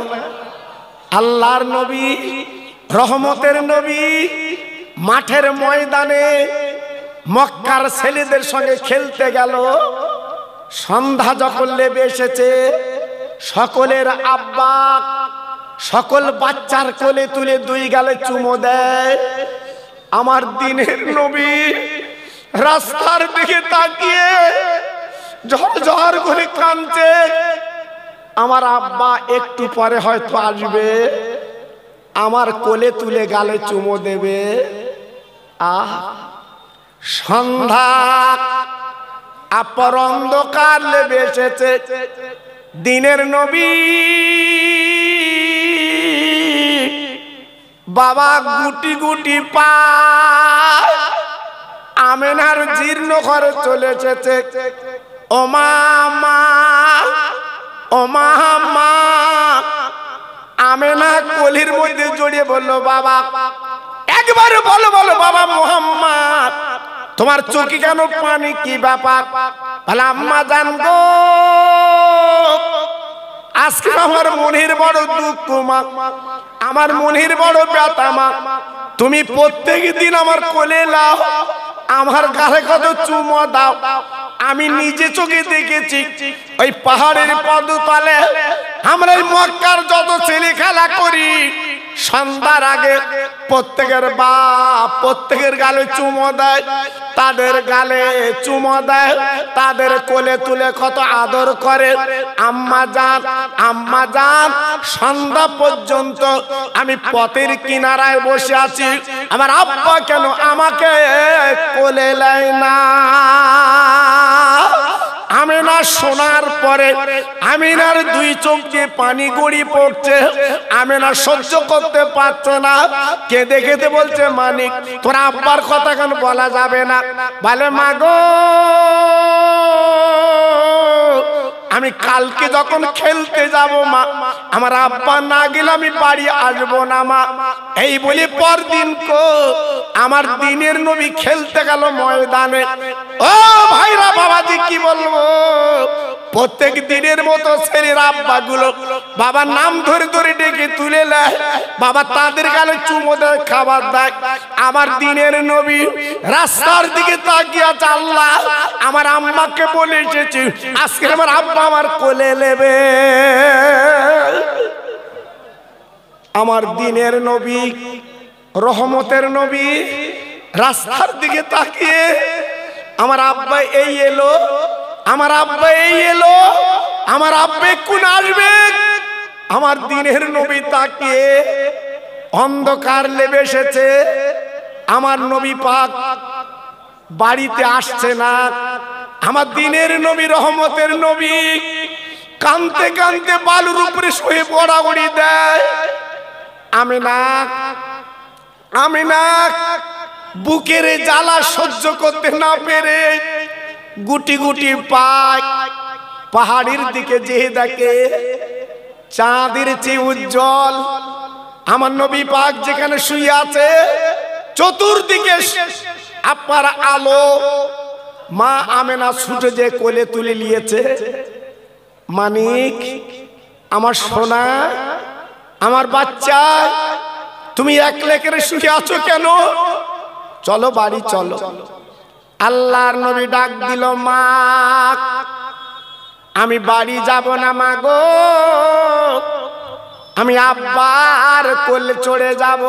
আল্লাহর নবী রহমতের নবী মাঠের ময়দানে মক্কার ছেলেদের সঙ্গে খেলতে গেল। সন্ধ্যা যখন লেবে এসেছে সকলের আব্বা সকল বাচ্চার কোলে তুলে 2 গালে চুমো দেয়। আমার দ্বীনের নবী রাস্তার দিকে তাকিয়ে ঝরঝর করে কাঁদছে। আমার আব্বা একটু পরে হয়তো আসবে, আমার কোলে তুলে গালে চুমো দেবে। আহ সন্ধ্যা আপর অন্ধকার লেবে এসেছে। দ্বীনের নবী বাবা গুটি গুটি পায় আমেনার জীর্ণ ঘরে চলে এসেছে। ও মা মা, ও মা মা। আমেনা কোলের মধ্যে জড়িয়ে বলল, বাবা একবার বলো বলো বাবা মুহাম্মদ, তোমার চোখে কেন পানি, কি ব্যাপার? বলে আম্মা জান গো, আজকে আমার মনের বড় দুঃখ মা, আমার মনের বড় ব্যথা মা। তুমি প্রত্যেক দিন আমার কোলে লাও, আমার গালে কত চুমো দাও। আমি নিজে চোখে দেখেছি ওই পাহাড়ের পদতলে আমরা এই মক্কার যত ছেলে খেলা করি সন্ধ্যার আগে প্রত্যেকের বাপ প্রত্যেকের গালে চুমো দেয়, তাদের গালে চুমো দেয়, তাদের কোলে তুলে কত আদর করে। আম্মা জান, আম্মা জান। সন্ধ্যা পর্যন্ত আমি পথের কিনারায় বসে আছি, আমার আব্বা কেন আমাকে কোলে নেয় না? আমেনা শোনার পরে আমিনার 2 চোখ দিয়ে পানি গড়ি পড়ছে। আমেনা সহ্য করতে পারছে না, কেঁদে কেঁদে বলছে, মানিক তোর আব্বার কথা কেন বলা যাবে না? বলে মা গো, আমি কালকে যখন খেলতে যাব মা, আমার আব্বা না গেলে আমি বাড়ি আসবো না মা। এই বলি পরদিন আমার দ্বীনের নবী খেলতে গেল ময়দানে। ও ভাইরা বাবাজি কি বলবো, প্রত্যেক দিনের মতো ছেলের আব্বা গুলো বাবার নাম ধরে ধরে ডেকে তুলে নেয়, বাবা তাদের গালে চুমো দেয়, খাবার দেয়। আমার দ্বীনের নবী রাস্তার দিকে তাকিয়ে আছে, আল্লাহ আমার আম্মাকে বলে এসেছি আজকে আমার আব্বা আমার কোলে নেবে। আমার দ্বীনের নবী রহমতের নবী রাস্তার দিকে তাকিয়ে আমার আব্বা এই এলো, আমার আব্বা এই এলো, আমার আব্বা কোন আসবে। আমার দ্বীনের নবী তাকিয়ে অন্ধকার লেবে এসেছে, আমার নবী পাক বাড়িতে আসছে না। আমার দ্বীনের নবী রহমতের নবী কাঁদতে কাঁদতে বালুর উপরে শুয়ে পড়াগড়ি দেয়। আমিনা, আমিনা বুকের জ্বালা সহ্য করতে না পেরে গুটি গুটি পায় পাহাড়ের দিকে যেয়ে দেখে চাঁদের চেয়ে উজ্জ্বল আমার নবী পাক যেখানে শুয়ে আছে, চতুর্দিকে আপার আলো। মা আমেনা ছুটে যে কোলে তুলে নিয়েছে। মানিক আমার সোনা, আমার বাচ্চা, তুমি একলা করে শুয়ে আছো কেন? চলো বাড়ি চলো। আল্লাহর নবী ডাক দিল, মা আমি বাড়ি যাব না মা গো, আমি আব্বার কোলে চড়ে যাব।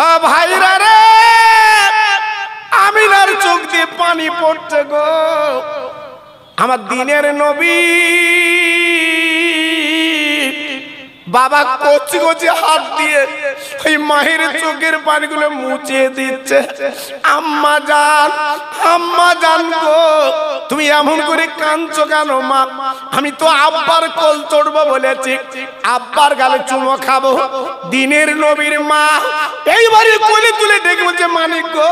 ও ভাইরা রে, আমিনার চোখ দিয়ে পানি পড়ছে গো। আমার দ্বীনের নবী বাবা কচি কচি হাত দিয়ে ওই মায়ের চোখের পানিগুলো মুছিয়ে দিচ্ছে। আম্মা জান গো, তুমি এমন করে কাঁদছো কেন মা? আমি তো আব্বার কোল চড়বো বলেছি, আব্বার গালে চুমো খাবো। দিনের নবীর মা এইবারে কোলে তুলে ডেকে বলছে, মানিক গো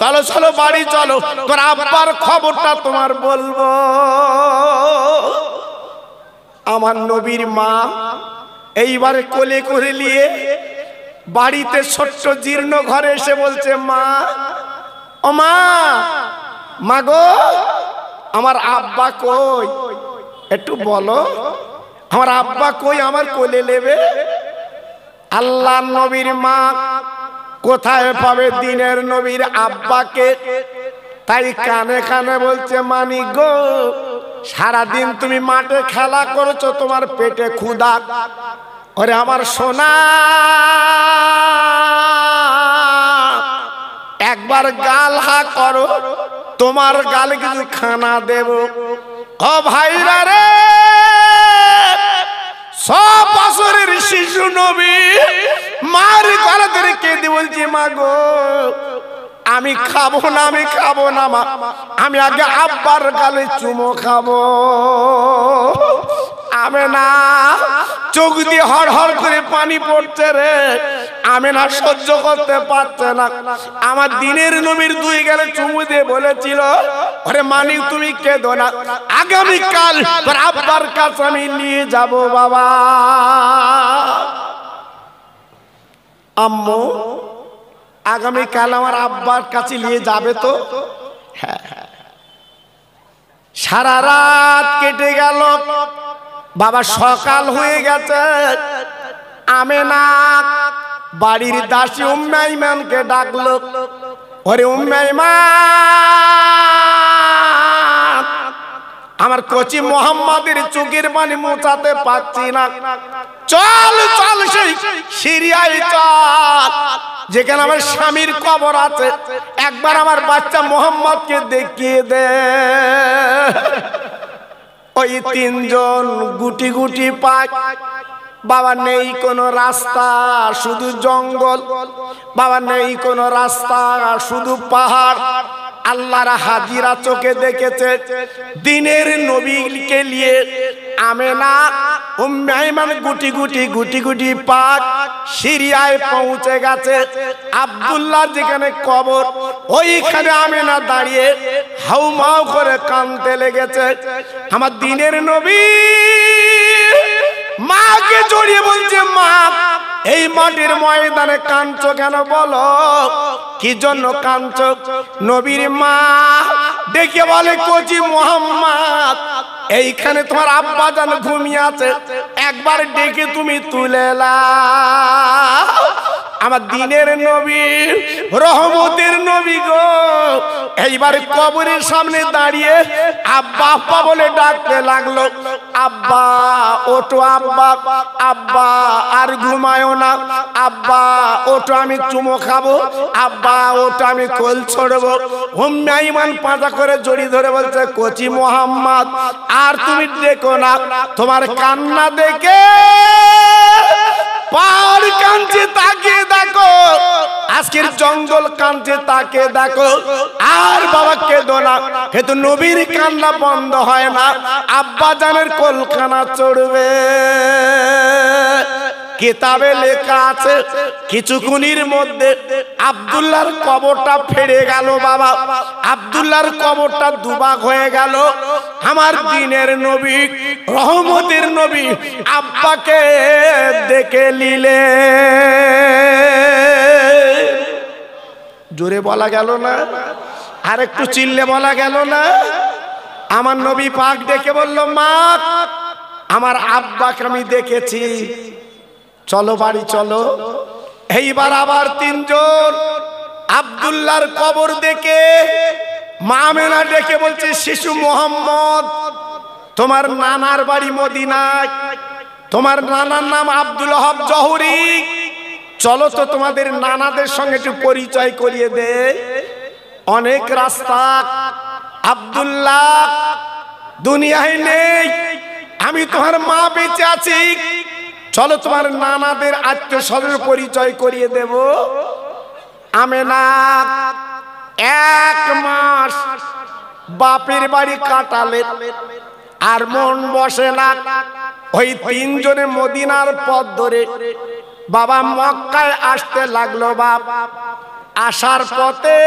চলো চলো বাড়ি চলো, তোর আব্বার খবরটা তোমার বলবো। আমার নবীর মা এইবারে কোলে করে নিয়ে বাড়িতে ছোট্ট জীর্ণ ঘরে এসে বলছে, মা ও মা, মা গো আমার আব্বা কই, একটু বলো আমার আব্বা কই, আমার কোলে নেবে। আল্লাহ নবীর মা কোথায় পাবে দিনের নবীর আব্বাকে? তাই কানে কানে বলছে, মানিক গো সারাদিন তুমি মাঠে খেলা করেছো, তোমার পেটে ক্ষুধা। ওরে আমার সোনা, একবার গাল হা করো, তোমার গালে কিছু খানা দেব। ও ভাইরা রে, সব বছরের শিশু নবী মার গলা ধরে কেঁদে বলছি, মা গো আমি খাবো না, আমি খাবো না মা, আমি আগে আব্বার গালে চুমো খাবো। আমেনা চোখ দিয়ে হড়হড় করে পানি পড়ছে রে। আমেনা সহ্য করতে পারছে না। আমার দিনের নবীর দুই গালে চুমু দিয়ে বলেছিল, আরে মানিক তুমি কেঁদো না, আগামীকাল তোর আব্বার কাছে আমি নিয়ে যাব বাবা। আম্মু আগামীকাল আমার আব্বার কাছে নিয়ে যাবে তো? হ্যাঁ। সারা রাত কেটে গেল, বাবা সকাল হয়ে গেছে। আমেনা বাড়ির দাসী উম্মে আইমানকে ডাকলো, ওরে উম্মে আইমান, আমার কচি মোহাম্মদের চোখের পানি মোছাতে পারছি না, চল চল সেই সিরিয়ায় চল যেখানে আমার স্বামীর কবর আছে, একবার আমার বাচ্চা মোহাম্মদকে দেখিয়ে দে। ওই তিনজন গুটি গুটি পায়, বাবা নেই কোনো রাস্তা, শুধু জঙ্গল, বাবা নেই কোনো রাস্তা, শুধু পাহাড়। আল্লাহর হাজিরা চোখে দেখেছে দিনের নবীকে নিয়ে আমেনা উম্মে আইমান গুটি গুটি পাক সিরিয়ায় পৌঁছে গেছে। আব্দুল্লাহ যেখানে কবর, ওইখানে আমেনা দাঁড়িয়ে হাউমাউ করে কাঁদতে লেগেছে। আমার দিনের নবী মাকে জড়িয়ে বলছে, মা এই মাটির ময়দানে কাঁদছো কেন, বলো কি জন্য কাঁদছো? নবীর মা ডেকে বলে, কচি মোহাম্মদ এইখানে তোমার আব্বা জান ঘুমিয়ে আছে, একবার ডেকে তুমি তুলে নাও। আমার দিনের নবী রহমতের নবী গো এইবার কবরের সামনে দাঁড়িয়ে আব্বা আব্বা বলে ডাকতে লাগলো, আব্বা ওঠো, আব্বা আব্বা আর ঘুমায়ো না, আব্বা ওঠো আমি চুমো খাবো, আব্বা ওঠো আমি কোল ছড়বো। উম্মে আইমান পাঁজা করে জড়িয়ে ধরে বলছে, কচি মোহাম্মদ আর তুমি দেখো না, তোমার কান্না দেখে পাহাড় কাঁদছে তাকিয়ে দেখো, আজকের জঙ্গল কাঁদছে তাকে দেখো। আর বাবা কেঁদো না, কিন্তু নবীর কান্না বন্ধ হয় না, আব্বা জানের কোলখানা চড়বে। কিতাবে লেখা আছে কিছুক্ষণের মধ্যে আব্দুল্লাহর কবরটা ফেড়ে গেল। বাবা আব্দুল্লাহর কবরটা দুভাগ হয়ে গেল। আমার দিনের নবী রহমতের নবী আব্বাকে দেখে নিলে। জোরে বলা গেল না, আর একটু চিল্লে বলা গেল না? আমার নবী পাক ডেকে বলল, মা আমার আব্বাকে আমি দেখেছি, চলো বাড়ি চলো। এইবার আবার তিনজন আব্দুল্লাহর কবর দেখে মা আমেনা ডেকে বলছে, শিশু মোহাম্মদ তোমার নানার বাড়ি মদিনায়, তোমার নানার নাম আব্দুল ওয়াহাব জহুরি, চলো তো তোমাদের নানাদের সঙ্গে একটু পরিচয় করিয়ে দে। অনেক রাস্তা, আব্দুল্লাহ দুনিয়ায় নেই, আমি তোমার মা বেঁচে আছি, চলো তোমার নানাদের আত্মীয় স্বজনের পরিচয় করিয়ে দেব। আমেনা 1 মাস বাপের বাড়ি কাটালেন, আর মন বসে না। ওই 3 জনে মদিনার পথ ধরে বাবা মক্কায় আসতে লাগলো। বাপ আসার পথে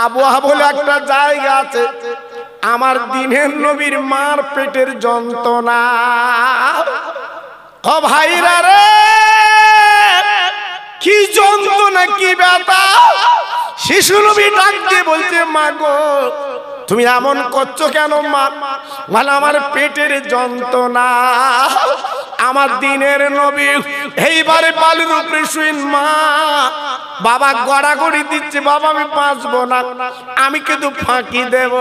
আবহাওয়া বলে একটা জায়গা আছে, আমার দিনের নবীর মার পেটের যন্ত্রণা। ও ভাইরা রে, কি যন্ত্রণা, কি ব্যথা! শিশু নবী ডাক দিয়ে বলছে, মা গো তুমি এমন করছো কেন মা? বলে আমার পেটের যন্ত্রণা। আমার দিনের নবী এইবারে বালুর উপরে শুইন, মা বাবা গড়াগড়ি দিচ্ছে, বাবা আমি বাঁচবো না, আমি কিন্তু ফাঁকি দেব।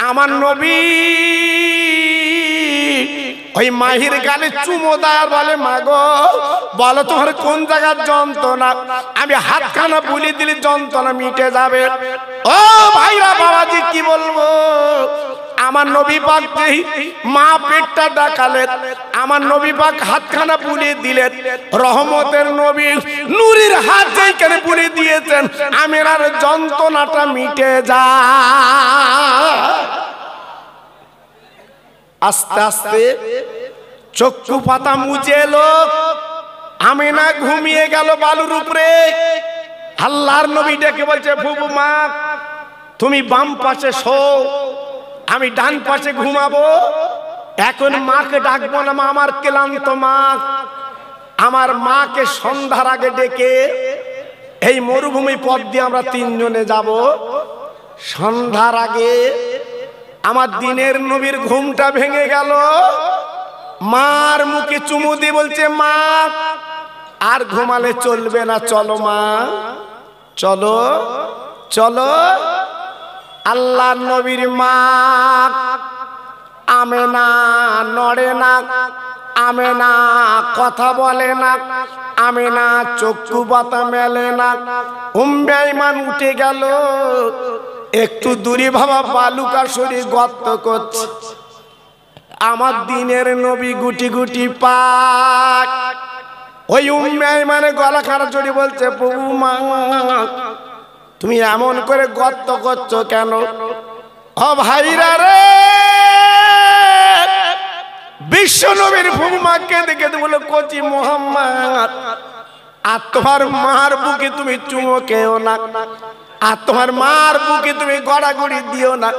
আমার নবী ওই মাহির গালে চুমো দেয়, বলে মা গো বলো তোমার কোন জায়গার যন্ত্রণা, আমি হাতখানা বুলি দিলে যন্ত্রণা মিটে যাবে। ও ভাইরা বাবাজি কি বলবো, আমার নবী পাক যেই মা পেটটা ডাকালেন, আমার নবী পাক হাতখানা বুলিয়ে দিলেন। রহমতের নবী নূরের হাত যেইখানে বুলিয়ে দিয়েছেন, আমিনার যন্ত্রণাটা মিটে যায়। আস্তে আস্তে চক্ষু পাতা মুছে এলো, আমিনা ঘুমিয়ে গেল বালুর উপরে। আল্লাহর নবী ডেকে বলছে, বুবু মা তুমি বাম পাশে শো, আমি ডান পাশে ঘুমাবো। এখন মাকে ডাকবো না, মা আমার ক্লান্ত মা। আমার মাকে সন্ধ্যার আগে ডেকে এই মরুভূমি পথ দিয়ে আমরা 3 জনে যাব। সন্ধ্যার আগে আমার দিনের নবীর ঘুমটা ভেঙে গেল। মার মুখে চুমু দিয়ে বলছে, মা আর ঘুমালে চলবে না, চলো মা চলো চলো। আল্লাহ নবীর মা আমেনা নড়ে না, আমেনা কথা বলে না, আমেনা চক্ষু পাতা মেলে না। উম্মে আইমান উঠে গেল, একটু দূরে বাবা বালুকা সরি গর্ত করছে। আমার দিনের নবী গুটি গুটি পাক। ওই উম্মে আইমানের গলা খারাপ জড়ি বলছে, প্রভু মা তুমি এমন করে গর্ত করছো কেন? ও ভাইরা রে, বিশ্ব নবীর ভূমাকে দেখে বলে, কচি মোহাম্মদ আর তোমার মার বুকে তুমি চুমো খেও না, আর তোমার মার বুকে তুমি গড়াগড়ি দিও না।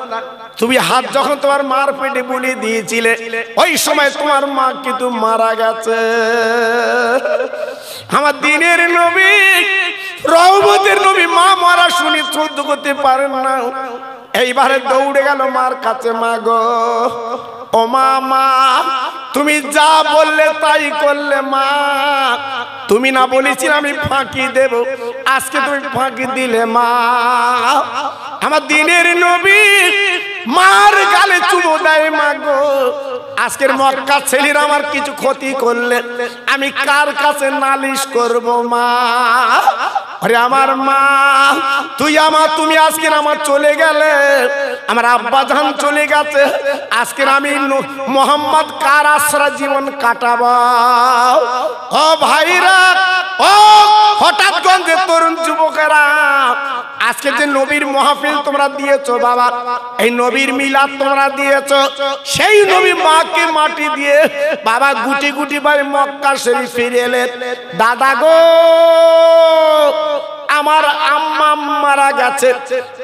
তুমি হাত যখন তোমার মার পেটে বুলিয়ে দিয়েছিলে, ওই সময় তোমার মা কিন্তু মারা গেছে। আমার দিনের নবী রহমতের নবী মা মারা শুনি সহ্য করতে পারেন না, এইবারে দৌড়ে গেল মার কাছে। মা গো ও মা, মা তুমি যা বললে তাই করলে মা, তুমি না বলেছিলে আমি ফাঁকি দেব, আজকে তুমি ফাঁকি দিলে মা। আমার দিনের নবী মার গালে চুমো দেয়, মা গো আজকের মক্কা ছেলেরা আমার কিছু ক্ষতি করলে আমি কার কাছে নালিশ করব মা? আরে আমার মা তুমি আজকে আমার চলে গেলে, আমার আব্বা জান চলে গেছে, আজকে আমি মোহাম্মদ কার আশ্রয় জীবন কাটাবো? ও ভাইরা, ও হঠাৎ গঞ্জের তরুণ যুবকেরা, আজকে যে নবীর মাহফিল তোমরা দিয়েছো বাবা, এই নবীর মিলাদ তোমরা দিয়েছো, সেই নবী মাকে মাটি দিয়ে বাবা গুটি গুটি ভাই মক্কা শরীফ ফিরে এলেন। দাদা গো আমার আম্মা মারা গেছে,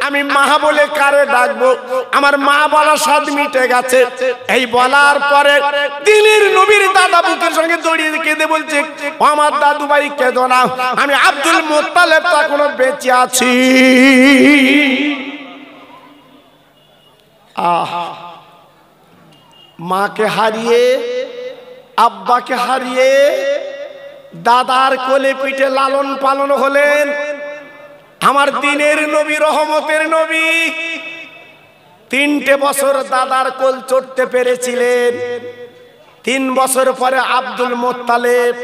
আমি মা বলে কারে ডাকবো? আমার মা বলা স্বাদ মিটে গেছে। এই বলার পরে দিনের নবীর দাদা বুকের সঙ্গে জড়িয়ে কেঁদে বলছে, আমার দাদু ভাই কেঁদো না, আমি আব্দুল মুত্তালিব এখনো বেঁচে আছি। মাকে হারিয়ে, আব্বাকে হারিয়ে দাদার কোলে পিঠে লালন পালন হলেন আমার দিনের নবী রহমতের নবী। 3টে বছর দাদার কোল চড়তে পেরেছিলেন। 3 বছর পরে আব্দুল মুত্তালিব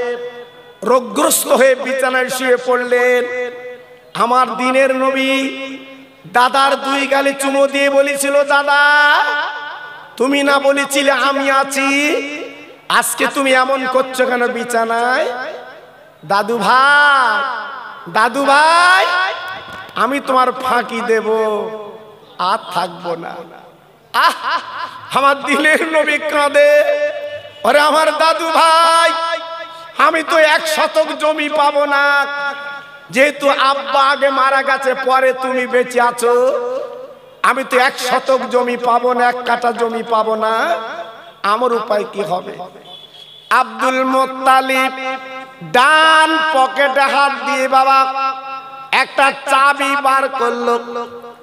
রোগগ্রস্ত হয়ে বিছানায় শুয়ে পড়লেন। আমার দিনের নবী দাদার 2 গালে চুমো দিয়ে বলেছিল, দাদা তুমি না বলেছিলে আমি আছি? আজকে তুমি এমন করছো কেন বিছানায়? দাদু ভাই, দাদু ভাই, আমি তোমার ফাঁকি দেব, আর থাকবো না। আমার দিলের নবী কাঁদে, ওরে আমার দাদু ভাই, আমি তো 1 শতক জমি পাবো না, যেহেতু আব্বা আগে মারা গেছে, পরে তুমি বেঁচে আছো। আমি তো 1 শতক জমি পাবো না, 1 কাঠা জমি পাবো না। আমার উপায় কি হবে? আব্দুল মুত্তালিব ডান পকেটে হাত দিয়ে বাবা একটা চাবি বার করলো।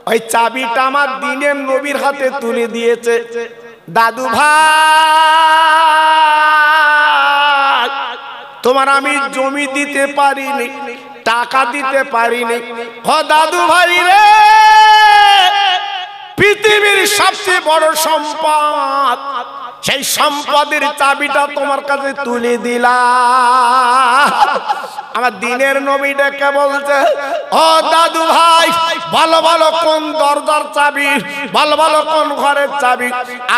ওই চাবিটা আমার দিনের নবীর হাতে তুলে দিয়েছে। দাদু ভাই, তোমার আমি জমি দিতে পারিনি, টাকা দিতে পারিনি। ও দাদু ভাই রে, পৃথিবীর সবচেয়ে বড় সম্পদ, সেই সম্পদের চাবিটা তোমার কাছে তুলে দিলাম। আমার দিনের নবী ডেকে বলছে, ও দাদু ভাই, ভালো ভালো কোন দরজার চাবি, ভালো ভালো কোন ঘরের চাবি?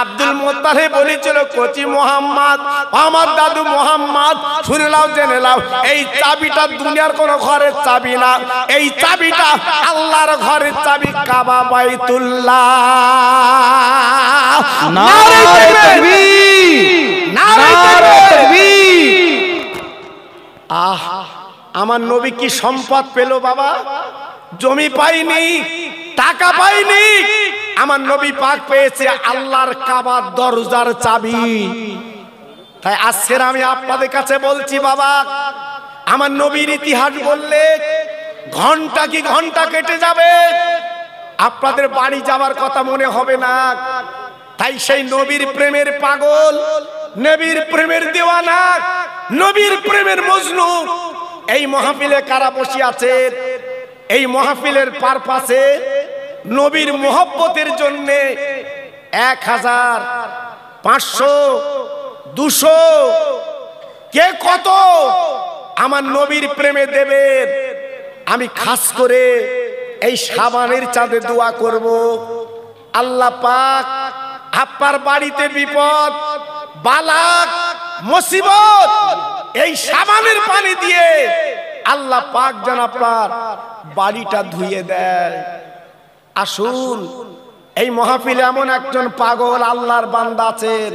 আব্দুল মুত্তালিব বলেছিল, কচি মোহাম্মদ, আমার দাদু মোহাম্মদ, শুনে নাও, জেনে নাও, এই চাবিটা দুনিয়ার কোন ঘরের চাবি না, এই চাবিটা আল্লাহর ঘরের চাবি, কাবা বাইতুল্লাহ। নারে তাকবীর, নারে তাকবীর। আহ, আমার নবী কি সম্পদ পেল বাবা? জমি পাইনি, টাকা পাইনি, আমার নবী পাক পেয়েছে আল্লাহর কাবার দরজার চাবি। তাই আজকে আমি আপনাদের কাছে বলছি বাবা, আমার নবীর ইতিহাস বললে ঘন্টা কি ঘন্টা কেটে যাবে, আপনাদের বাড়ি যাবার কথা মনে হবে না। তাই সেই নবীর প্রেমের পাগল, নবীর প্রেমের দেওয়ানা, নবীর প্রেমের মজনু এই মাহফিলে কারা বসে আছেন? এই মাহফিলের পারপাসে নবীর মোহব্বতের জন্য 1000, 500, 200, কে কত আমার নবীর প্রেমে দেবেন। আমি খাস করে এই শাবানের চাঁদে দোয়া করব, আল্লাহ পাক আপনার বাড়িতে বিপদ, বালাক, মুসিবত এই শাবানের পানি দিয়ে আল্লাহ পাক যেন আপনার বাড়িটা ধুয়ে দেয়। আসুন, এই মাহফিলে এমন একজন পাগল আল্লাহর বান্দা আছেন,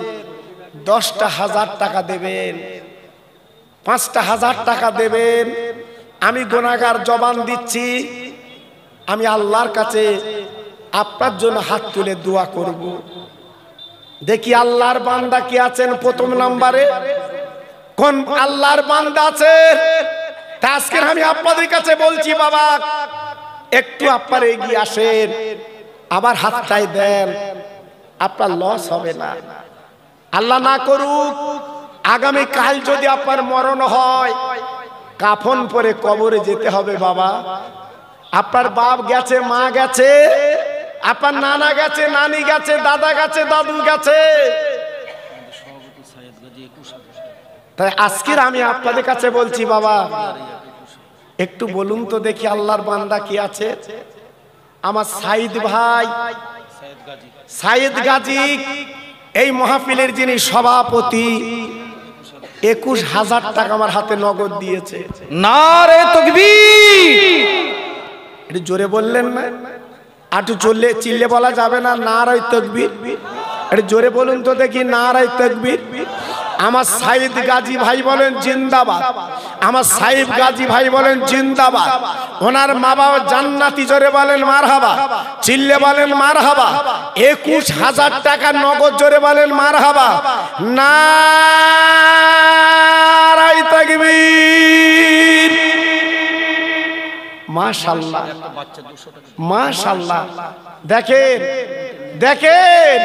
10,000 টাকা দেবেন, 5,000 টাকা দেবেন। আমি গুনাহগার জবান দিচ্ছি, আমি আল্লাহর কাছে আপনার জন্য হাত তুলে দোয়া করব। দেখি আল্লাহর বান্দা কি আছেন প্রথম নম্বরে, কোন আল্লাহর বান্দা আছে? আজকে আমি আপনাদের কাছে বলছি বাবা, একটু আপনারা এগিয়ে আসেন, আবার হাতটাই দেন, আপনার লস হবে না। আল্লাহ না করুক আগামী কাল যদি আপনার মরণ হয়, কাফন পরে কবরে যেতে হবে বাবা। আপনার বাপ গেছে, মা গেছে, আপনার নানা গেছে, নানি গেছে, দাদা গেছে, দাদু গেছে। তাই আজকের আমি আপনাদের কাছে বলছি বাবা, একটু বলুন তো দেখি আল্লাহর বান্দা কি আছে? আমার সাইদ ভাই, সাইদ গাজী এই মাহফিলের যিনি সভাপতি, 21,000 টাকা আমার হাতে নগদ দিয়েছে। নারে তাকবীর। একটু জোরে বললেন না? একটু চললে চিল্লে বলা যাবে না? নারে তাকবীর। একটু জোরে বলুন তো দেখি, নারে তাকবীর। আমার সাইদ গাজী ভাই বলেন জিন্দাবাদ, আমার সাইদ গাজী ভাই বলেন জিন্দাবাদ। ওনার মা বাবা জান্নাতি, জোরে বলেন মারহাবা, চিল্লে বলেন মারহাবা। 21,000 টাকা নগদ, জোরে বলেন মারহাবা। নারে তাকবীর। মাশাআল্লাহ, মাশাআল্লাহ। দেখেন, দেখেন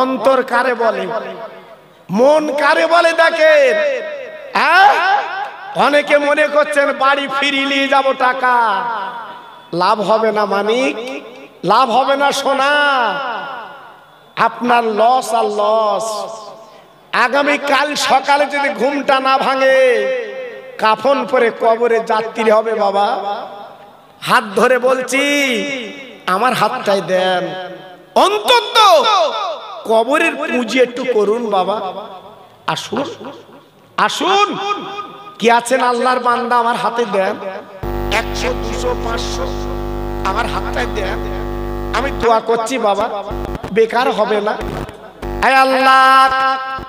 অন্তর কারে বলে, মন কারে বলে দেখেন। অনেকে মনে করছেন বাড়ি ফিরিয়ে নিয়ে যাবো টাকা, লাভ হবে না মানিক, লাভ হবে না সোনা, আপনার লস আর লস। আগামী কাল সকালে যদি ঘুমটা না ভাঙে, কাফন পরে কবরে যাত্রী হবে বাবা। হাত ধরে বলছি, আমার হাতটাই দেন, অন্তত কবরের পুঁজি একটু করুন বাবা। আসুন আসুন, কি আছেন আল্লাহর বান্দা, আমার হাতে দেন 100 200 500 আমার হাতটায় দেন, আমি দোয়া করছি বাবা, বেকার হবে না। আয় আল্লাহ,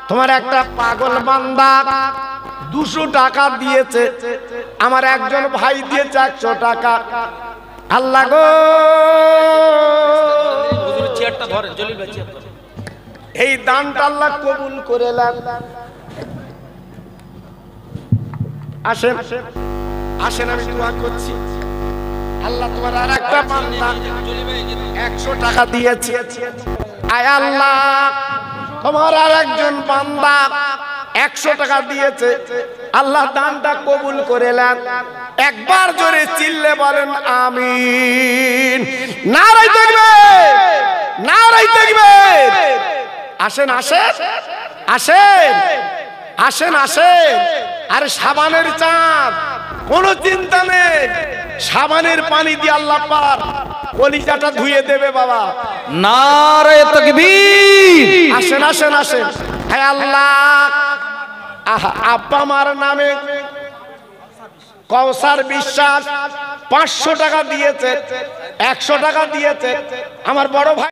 তোমার একটা পাগল বান্দা 200 টাকা দিয়েছে, আমার একজন ভাই দিয়েছে 100 টাকা। আল্লাহ গো, এই দানটা আল্লাহ কবুল করে নেন। আসেন আসেন, আমি দোয়া করছি। আল্লাহ, তোমার আর একটা বান্দা 100 টাকা দিয়েছে। আয় আল্লাহ, তোমার আর একজন বান্দা 100 টাকা দিয়েছে, আল্লাহ দানটা কবুল করে নেন। একবার জোরে চিল্লে বলেন আমিন। নারায়ে তাকবীর, নারায়ে তাকবীর। আসেন আসেন আসেন আসেন আসেন। আরে সাবানের চাঁদ, কোনো চিন্তা নেই, সাবানের পানি দিয়ে আল্লাহ পাক কলিজাটা ধুয়ে দেবে বাবা। নারায়ে তাকবীর। আসেন আসেন আসেন। হে আল্লাহ, আব্বা মার নামে কওসার বিশ্বাস 500 টাকা দিয়েছে, 100 টাকা দিয়েছে, আমার বড় ভাই